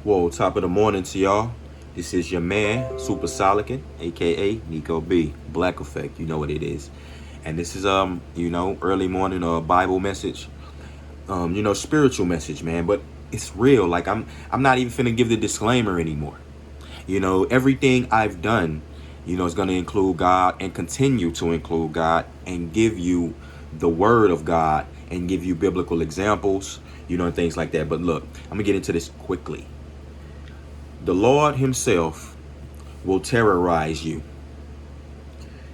Whoa, top of the morning to y'all. This is your man, Super Solican, aka Nico B. Black Effect, you know what it is. And this is early morning Bible message. Spiritual message, man. But it's real. Like I'm not even finna give the disclaimer anymore. Everything I've done, is gonna include God and continue to include God and give you the word of God and give you biblical examples, and things like that. But look, I'm gonna get into this quickly. The Lord himself will terrorize you.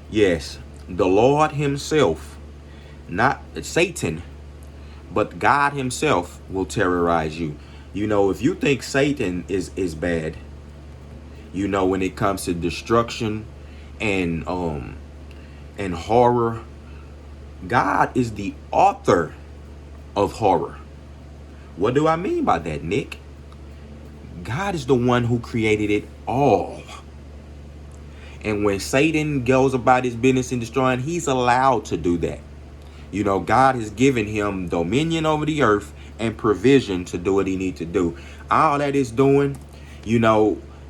Yes, the Lord himself, not Satan, but God himself will terrorize you. If you think Satan is bad, when it comes to destruction and horror, God is the author of horror. What do I mean by that, Nick? God is the one who created it all. And when Satan goes about his business and destroying, he's allowed to do that. God has given him dominion over the earth and provision to do what he needs to do. All that is doing,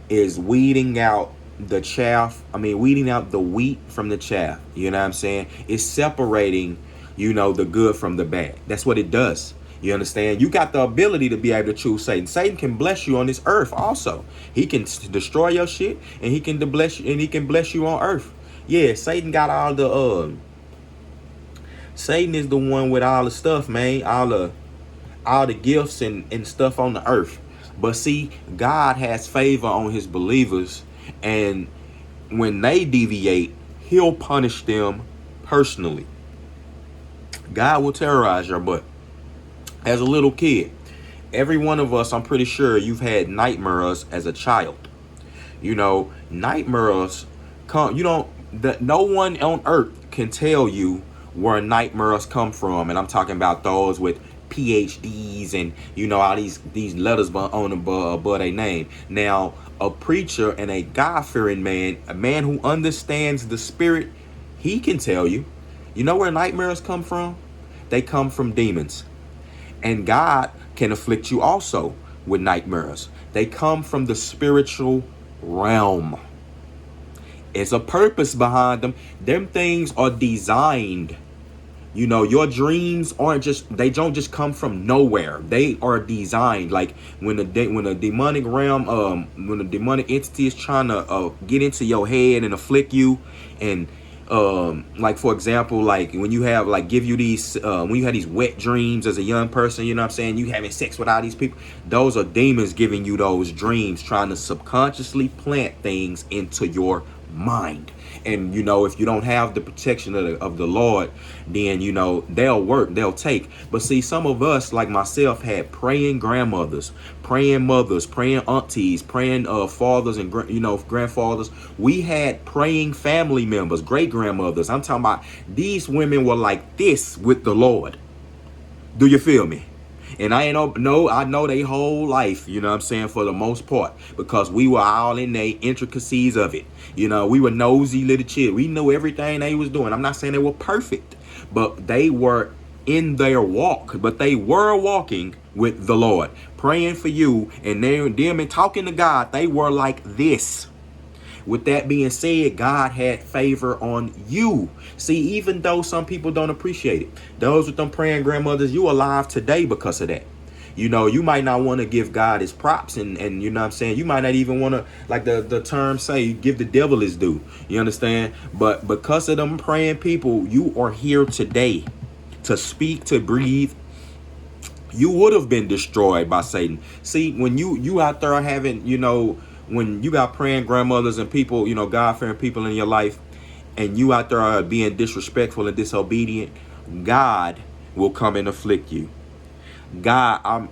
is weeding out the chaff. Weeding out the wheat from the chaff. You know what I'm saying? It's separating, the good from the bad. That's what it does. You understand? You got the ability to be able to choose Satan. Satan can bless you on this earth also. He can destroy your shit and he can bless you, and he can bless you on earth. Yeah, Satan got all the Satan is the one with all the stuff, man. All the gifts and stuff on the earth. But see, God has favor on his believers, and when they deviate, he'll punish them personally. God will terrorize your butt. As a little kid, every one of us, I'm pretty sure you've had nightmares as a child. Nightmares come, no one on earth can tell you where nightmares come from. And I'm talking about those with PhDs and, all these letters on above their name. Now, a preacher and a God-fearing man, a man who understands the spirit, he can tell you. You know where nightmares come from? They come from demons. And God can afflict you also with nightmares. They come from the spiritual realm. It's a purpose behind them. Them things are designed. Your dreams they don't just come from nowhere. They are designed. Like when a demonic realm, when a demonic entity is trying to get into your head and afflict you, and like for example, like when you have give you these when you have these wet dreams as a young person, you know what I'm saying, you having sex with all these people, those are demons giving you those dreams, trying to subconsciously plant things into your mind. And if you don't have the protection of the Lord, then they'll work, they'll take. But see, some of us, like myself, had praying grandmothers, praying mothers, praying aunties, praying fathers and grandfathers. We had praying family members, great grandmothers. I'm talking about these women were like this with the Lord. Do you feel me? And I know they whole life, you know what I'm saying, for the most part, because we were all in the intricacies of it. We were nosy little children. We knew everything they was doing. I'm not saying they were perfect, but they were in their walk. But they were walking with the Lord, praying for you, and them and talking to God. They were like this. With that being said, God had favor on you. See, even though some people don't appreciate it, those with them praying grandmothers, you alive today because of that. You might not want to give God his props, and you know what I'm saying, you might not even want to, like the term say, give the devil his due. You understand? But because of them praying people, you are here today to speak, to breathe. You would have been destroyed by Satan. See, when you out there having, when you got praying grandmothers and people, God-fearing people in your life, and you out there being disrespectful and disobedient, God will come and afflict you. God,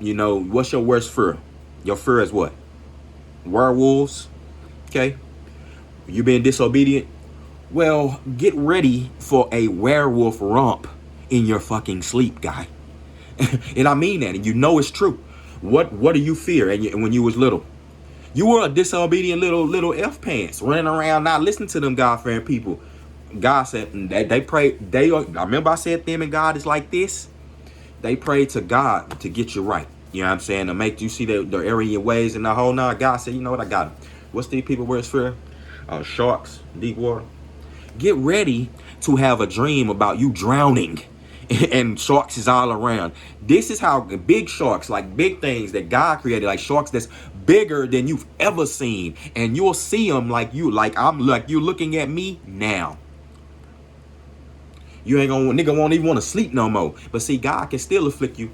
what's your worst fear? Your fear is what? Werewolves? Okay? You being disobedient? Well, get ready for a werewolf romp in your fucking sleep, guy. And I mean that, and it's true. What do you fear? And when you was little? You were a disobedient little F pants running around not listening to them God-fearing people. God said they prayed. I remember I said them and God is like this. They prayed to God to get you right. You know what I'm saying? To make you see the error in your ways and the whole nine. God said, you know what, I got him. What's these people where it's fear? Sharks, deep water. Get ready to have a dream about you drowning and sharks is all around. This is how big sharks, like big things that God created, like sharks that's bigger than you've ever seen. And you'll see them like you looking at me now. You ain't gonna, nigga won't even want to sleep no more. But see, God can still afflict you,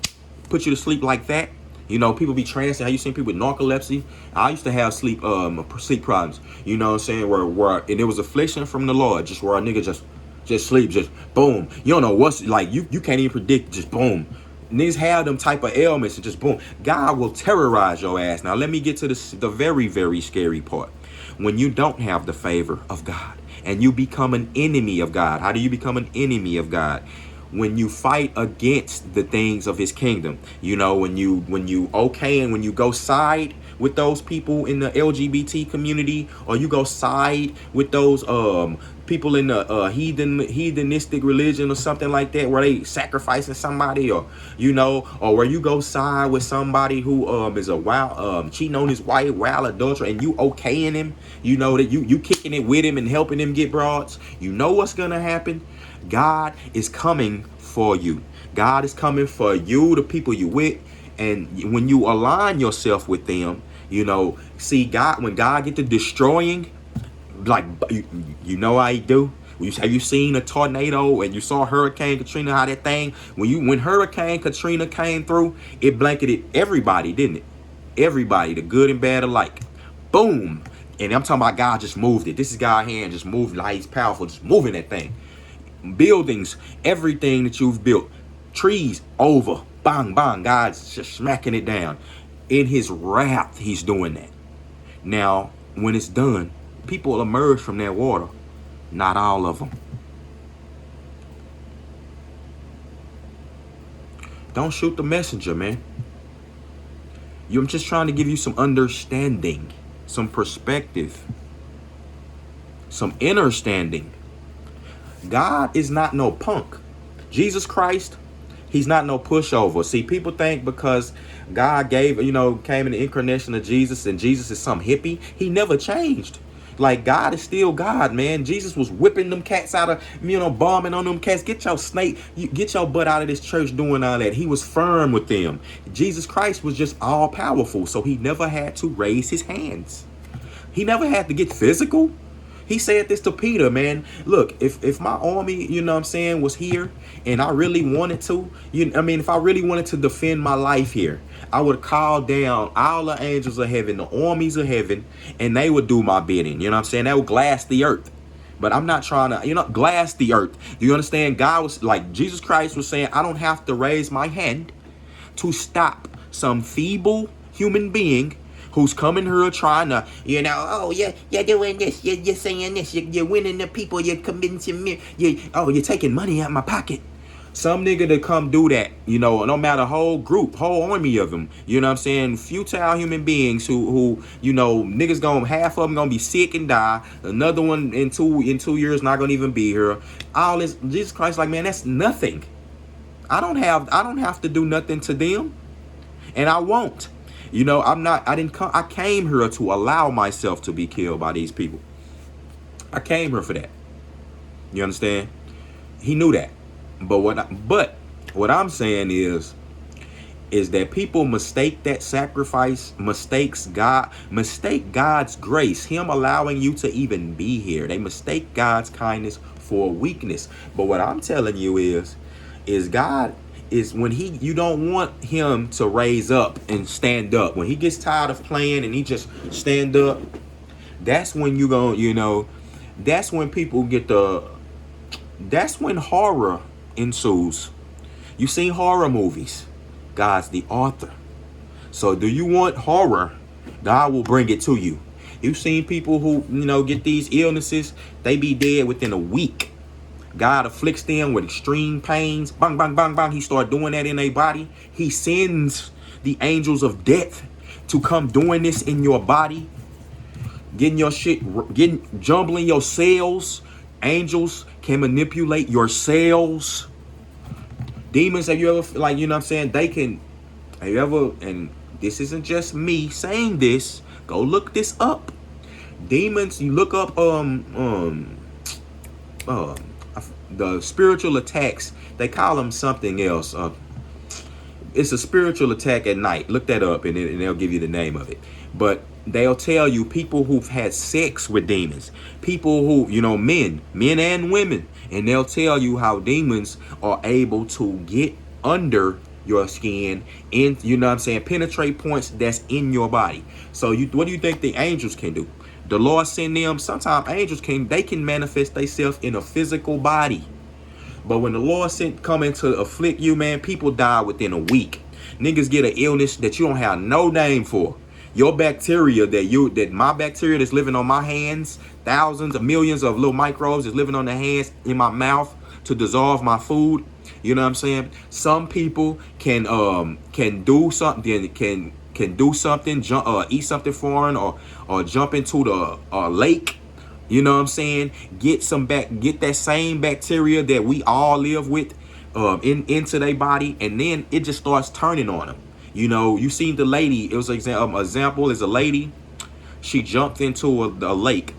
put you to sleep like that. You know, people be trancing. How you seen people with narcolepsy? I used to have sleep problems. You know what I'm saying? Where and it was affliction from the Lord, just where a nigga just sleep, just boom. You don't know what's like. You can't even predict. Just boom. Niggas have them type of ailments and just boom. God will terrorize your ass. Now let me get to the very, very scary part. When you don't have the favor of God and you become an enemy of God. How do you become an enemy of God? When you fight against the things of his kingdom. You know, when you okay, and when you go side with those people in the LGBT community, or you go side with those people in the heathenistic religion or something like that, where they sacrificing somebody, or you know, or where you go side with somebody who is a wild cheating on his wife, wild adulterer, and you okaying him, you know, that you kicking it with him and helping him get broads. You know what's gonna happen? God is coming for you. God is coming for you, the people you with. And when you align yourself with them, you know, see God, when God get to destroying, like, you know how he do? Have you seen a tornado and you saw Hurricane Katrina, how that thing, when Hurricane Katrina came through, it blanketed everybody, didn't it? Everybody, the good and bad alike. Boom. And I'm talking about God just moved it. This is God's hand just moved, like he's powerful, just moving that thing. Buildings, everything that you've built, trees over, bang, bang, God's just smacking it down. In his wrath, he's doing that. Now, when it's done, people emerge from that water. Not all of them. Don't shoot the messenger, man. I'm just trying to give you some understanding, some perspective, some understanding. God is not no punk. Jesus Christ, he's not no pushover. See, people think because God came in the incarnation of Jesus and Jesus is some hippie, he never changed. Like, God is still God, man. Jesus was whipping them cats out of, bombing on them cats. Get your butt out of this church doing all that. He was firm with them. Jesus Christ was just all powerful. So he never had to raise his hands. He never had to get physical. He said this to Peter, man. Look, if my army, was here and I really wanted to, if I really wanted to defend my life here, I would call down all the angels of heaven, the armies of heaven, and they would do my bidding. You know what I'm saying? They would glass the earth. But I'm not trying to, glass the earth. Do you understand? God was like, Jesus Christ was saying, I don't have to raise my hand to stop some feeble human being who's coming here trying to, oh, yeah, you're doing this, you're saying this, you're winning the people, you're convincing me, you're taking money out of my pocket. Some nigga to come do that, no matter whole group, whole army of them, you know what I'm saying? Futile human beings who niggas half of them gonna be sick and die. Another one in 2 years not gonna even be here. All this, Jesus Christ, like, man, that's nothing. I don't have to do nothing to them, and I won't. I came here to allow myself to be killed by these people. I came here for that. You understand? He knew that. But what I'm saying is that people mistake that sacrifice, mistake God's grace, him allowing you to even be here. They mistake God's kindness for weakness. But what I'm telling you is God is when you don't want him to raise up and stand up. When he gets tired of playing and he just stand up, that's when that's when people that's when horror ensues. You seen horror movies. God's the author. So do you want horror? God will bring it to you. You've seen people who, get these illnesses, they be dead within a week. God afflicts them with extreme pains. Bang, bang, bang, bang. He start doing that in their body. He sends the angels of death to come doing this in your body. Getting your shit, jumbling your cells. Angels can manipulate your cells. Demons, have you ever, they can, Have you ever, and this isn't just me saying this, go look this up. Demons, you look up uh, the spiritual attacks. They call them something else. It's a spiritual attack at night. Look that up, and they'll give you the name of it. But they'll tell you people who've had sex with demons, people who, men and women, and they'll tell you how demons are able to get under your skin and, penetrate points that's in your body. So what do you think the angels can do? The Lord send them. Sometimes angels can manifest themselves in a physical body. But when the Lord come to afflict you, man, people die within a week. Niggas get an illness that you don't have no name for. Your bacteria that my bacteria that's living on my hands, thousands of millions of little microbes is living on the hands in my mouth to dissolve my food. You know what I'm saying? Some people can do something, can do something, eat something foreign, or jump into the lake. You know what I'm saying? Get that same bacteria that we all live with into their body, and then it just starts turning on them. You seen the lady. It was an example is a lady. She jumped into a lake.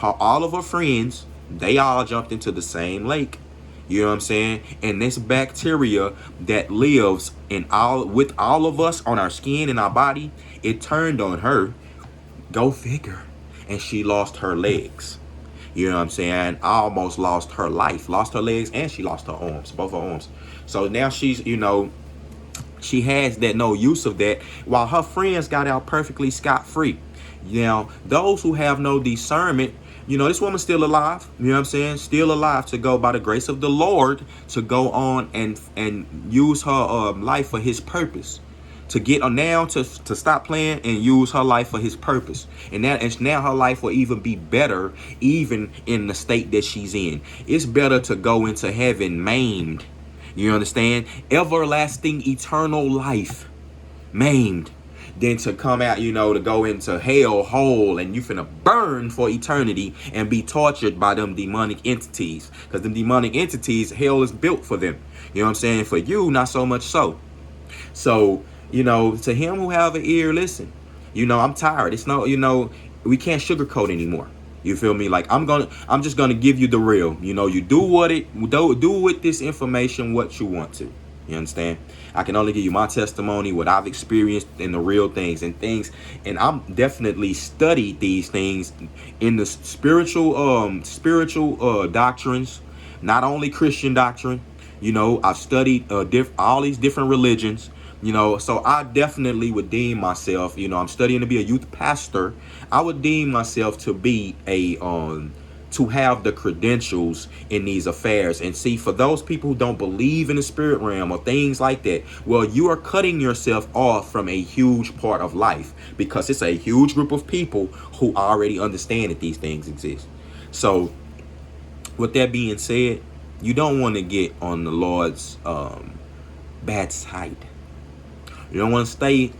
All of her friends, they all jumped into the same lake. You know what I'm saying? And this bacteria that lives with all of us on our skin and our body, it turned on her. Go figure. And she lost her legs. You know what I'm saying? Almost lost her life. Lost her legs, and she lost her arms. Both her arms. So now she's, she has no use of that, while her friends got out perfectly scot-free. Now, those who have no discernment, this woman's still alive. You know what I'm saying? Still alive to go by the grace of the Lord to go on and use her life for his purpose. To get now to stop playing and use her life for his purpose. And now her life will even be better, even in the state that she's in. It's better to go into heaven maimed. You understand? Everlasting eternal life maimed, than to come out, to go into hell whole and you finna burn for eternity and be tortured by them demonic entities. Because them demonic entities, hell is built for them. You know what I'm saying? For you, not so much so. So, to him who have an ear, listen. I'm tired. It's no, we can't sugarcoat anymore. You feel me? Like I'm just gonna give you the real. You do with this information what you want to. You understand? I can only give you my testimony, what I've experienced, and the real things, and I'm definitely studied these things in the spiritual doctrines, not only Christian doctrine. I've studied all these different religions. So I definitely would deem myself, I'm studying to be a youth pastor. I would deem myself to be to have the credentials in these affairs. And see, for those people who don't believe in the spirit realm or things like that, well, you are cutting yourself off from a huge part of life, because it's a huge group of people who already understand that these things exist. So with that being said, you don't want to get on the Lord's bad side. You don't want to stay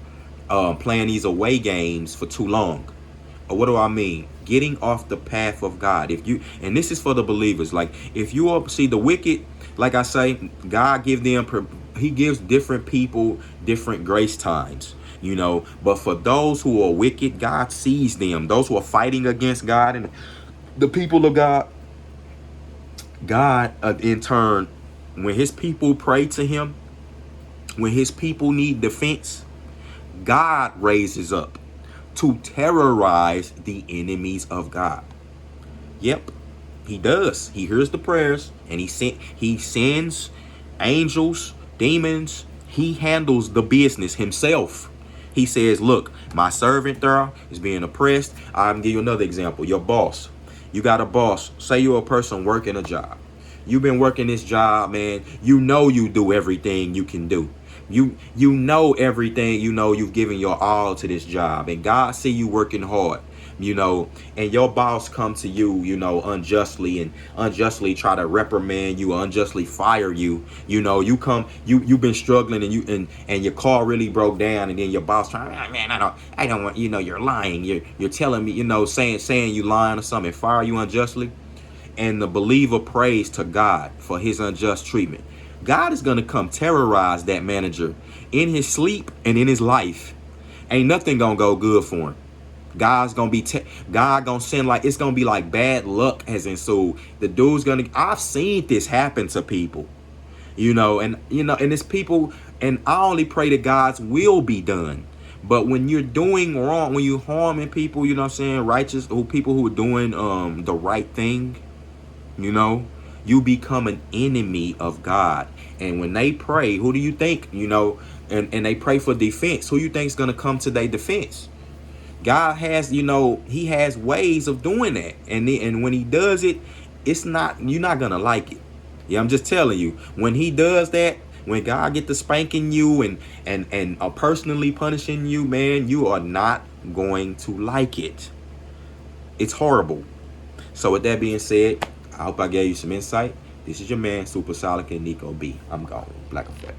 playing these away games for too long. What do I mean? Getting off the path of God. And this is for the believers. Like, if you see the wicked, like I say, God he gives different people different grace times. But for those who are wicked, God sees them. Those who are fighting against God and the people of God, in turn, when his people pray to him, when his people need defense, God raises up to terrorize the enemies of God. Yep, he does. He hears the prayers, and he sends angels, demons. He handles the business himself. He says, look, my servant there is being oppressed. I'm give you another example. Your boss. You got a boss. Say you're a person working a job. You've been working this job, man. You do everything you can do. You know everything. You've given your all to this job, and God see you working hard, and your boss come to you, unjustly, and unjustly try to reprimand you, unjustly fire you. You've been struggling, and your car really broke down, and then your boss trying, man, I don't want, you're lying. You're telling me, saying you lying or something, fire you unjustly. And the believer prays to God for his unjust treatment. God is going to come terrorize that manager in his sleep and in his life. Ain't nothing going to go good for him. God's gonna be God gonna send, like, it's gonna be like bad luck has ensued. The dude's gonna, I've seen this happen to people, and it's people, and I only pray that God's will be done. But when you're doing wrong, when you harming people, you know what I'm saying, righteous, or people who are doing the right thing, you become an enemy of God. And when they pray, who do you think, and they pray for defense, who you think is gonna come to their defense? God has, he has ways of doing that. And when he does it, you're not going to like it. Yeah, I'm just telling you, when he does that, when God get to spanking you and personally punishing you, man, you are not going to like it. It's horrible. So with that being said, I hope I gave you some insight. This is your man, Super Solid and Nico B. I'm gone. Black Effect.